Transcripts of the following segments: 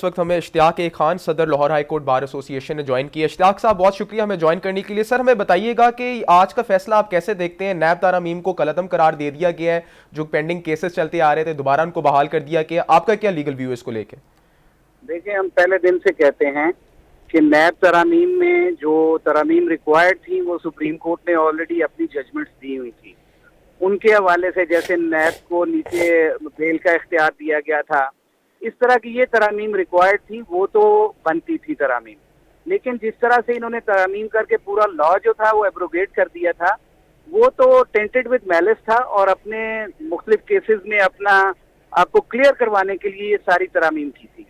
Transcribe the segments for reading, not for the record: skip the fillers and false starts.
इस वक्त हमें इश्तियाक ए खान, सदर Lahore high court bar association ने ज्वाइन किया। इश्तियाक साहब, बहुत शुक्रिया हमें ज्वाइन करने के लिए। सर, हमें बताइएगा कि आज का फैसला आप कैसे देखते हैं? नैब तारामीम को कलअदम करार दे दिया गया है, जो पेंडिंग केसेस चलते आ रहे थे दोबारा उनको बहाल कर दिया गया। आपका क्या लीगल व्यू है इसको लेके? देखिए, हम पहले दिन से कहते हैं कि नैब तरामीम में जो तरामीम रिक्वायर्ड थी वो सुप्रीम कोर्ट ने ऑलरेडी अपनी जजमेंट्स दी हुई थी। उनके हवाले से जैसे नैब को नीचे बेल का इख्तियार दिया गया था, इस तरह की ये तरामीम रिक्वायर्ड थी, वो तो बनती थी तरामीम। लेकिन जिस तरह से इन्होंने तरामीम करके पूरा लॉ जो था वो एब्रोगेट कर दिया था, वो तो टेंटेड विद मैलिस था और अपने मुख्तलिफ केसेस में अपना आपको क्लियर करवाने के लिए ये सारी तरामीम की थी।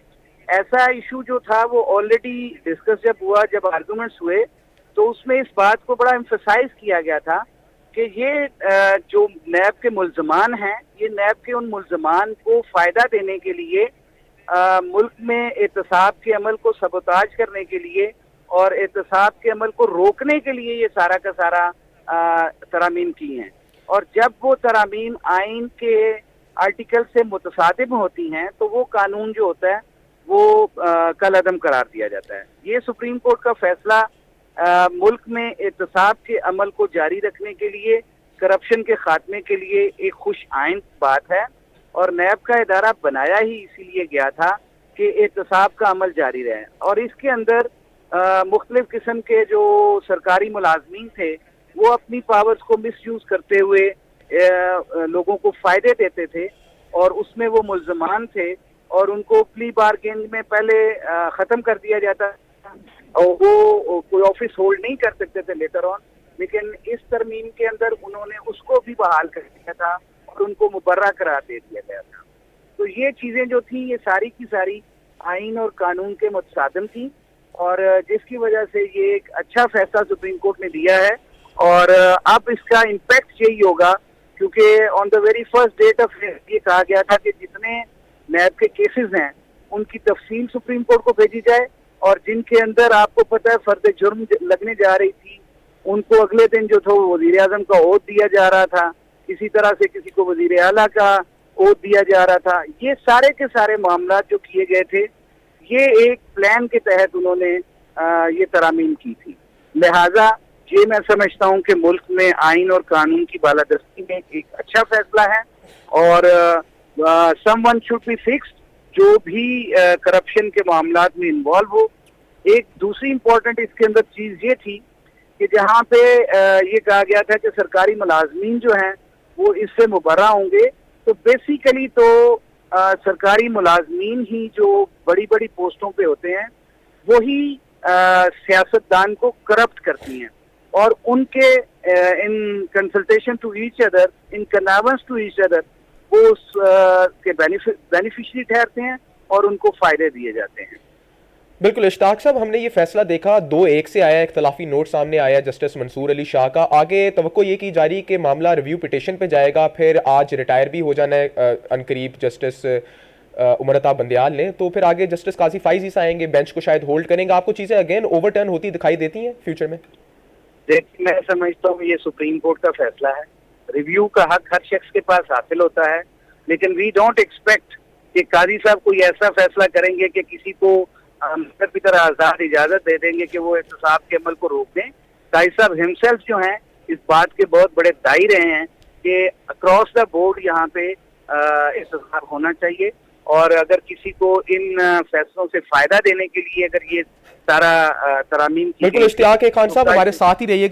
ऐसा इशू जो था वो ऑलरेडी डिस्कस जब हुआ, जब आर्गूमेंट्स हुए, तो उसमें इस बात को बड़ा एम्फसाइज किया गया था कि ये जो नैब के मुल्जमान हैं, ये नैब के उन मुल्जमान को फ़ायदा देने के लिए, मुल्क में एहतसाब के अमल को सबोताज करने के लिए और एहतसाब के अमल को रोकने के लिए ये सारा का सारा तरामीम की हैं। और जब वो तरामीम आइन के आर्टिकल से मुतसादिम होती हैं तो वो कानून जो होता है वो कलअदम करार दिया जाता है। ये सुप्रीम कोर्ट का फैसला मुल्क में एहतसाब के अमल को जारी रखने के लिए, करप्शन के खात्मे के लिए एक खुश आइन बात है और नैब का इदारा बनाया ही इसीलिए गया था कि एहतसाब का अमल जारी रहे। और इसके अंदर मुख्तलिफ किस्म के जो सरकारी मुलाजमीन थे वो अपनी पावर्स को मिसयूज करते हुए लोगों को फ़ायदे देते थे और उसमें वो मुल्जमान थे और उनको प्ली बार्गेन में पहले ख़त्म कर दिया जाता और वो कोई ऑफिस होल्ड नहीं कर सकते थे लेटर ऑन। लेकिन इस तरमीम के अंदर उन्होंने उसको भी बहाल कर दिया था और उनको मुबर्रा करार दे दिया गया था। तो ये चीज़ें जो थी ये सारी की सारी आइन और कानून के मुतसादिम थी और जिसकी वजह से ये एक अच्छा फैसला सुप्रीम कोर्ट ने दिया है। और अब इसका इम्पैक्ट यही होगा क्योंकि on the very first date of ये कहा गया था कि जितने नैब के केसेस हैं उनकी तफसील सुप्रीम कोर्ट को भेजी जाए और जिनके अंदर आपको पता है फर्द जुर्म लगने जा रही थी उनको अगले दिन जो था वजीर आजम का ओहद दिया जा रहा था, इसी तरह से किसी को वजीर आला का ओहद दिया जा रहा था। ये सारे के सारे मामला जो किए गए थे ये एक प्लान के तहत उन्होंने ये तरामीम की थी। लिहाजा ये मैं समझता हूँ कि मुल्क में आइन और कानून की बालादस्ती में एक अच्छा फैसला है और समवन शुड बी फिक्स्ड जो भी करप्शन के मामलात में इन्वॉल्व हो। एक दूसरी इम्पोर्टेंट इसके अंदर चीज़ ये थी कि जहाँ पे ये कहा गया था कि सरकारी मुलाजमीन जो हैं वो इससे मुबर्रा होंगे, तो बेसिकली तो सरकारी मुलाजमीन ही जो बड़ी बड़ी पोस्टों पे होते हैं वही सियासतदान को करप्ट करती हैं और उनके in consultation to each other, in convince to each other वो के बेनिफिशियरी ठहरते हैं और उनको फायदे दिए जाते हैं। बिल्कुल इश्ताक साहब, हमने ये फैसला देखा 2-1 से आया, इख्तलाफी नोट सामने आया जस्टिस मंसूर अली शाह का। आगे तवक्को ये की जा रही कि मामला रिव्यू पिटिशन पे जाएगा, फिर आज रिटायर भी हो जाना है अनकरीब जस्टिस उमरता बंदियाल ने, तो फिर आगे जस्टिस काजी फाइज आएंगे, बेंच को शायद होल्ड करेंगे। आपको चीज़ें अगेन ओवरटर्न होती दिखाई देती हैं फ्यूचर में? देखिए, मैं समझता हूँ ये सुप्रीम कोर्ट का फैसला है, रिव्यू का हक हर शख्स के पास हासिल होता है, लेकिन वी डोंट एक्सपेक्ट कि काजी साहब कोई ऐसा फैसला करेंगे कि किसी को की तरह आजाद इजाजत दे देंगे कि वो एहतसाब के अमल को रोक दें। काजी साहब हिमसेल्फ जो हैं इस बात के बहुत बड़े दाई रहे हैं कि अक्रॉस द बोर्ड यहाँ पे एहतसाब होना चाहिए और अगर किसी को इन फैसलों से फायदा देने के लिए अगर ये सारा तरामीम बिल्कुल इश्तियाक खान साहब हमारे साथ ही रहिए।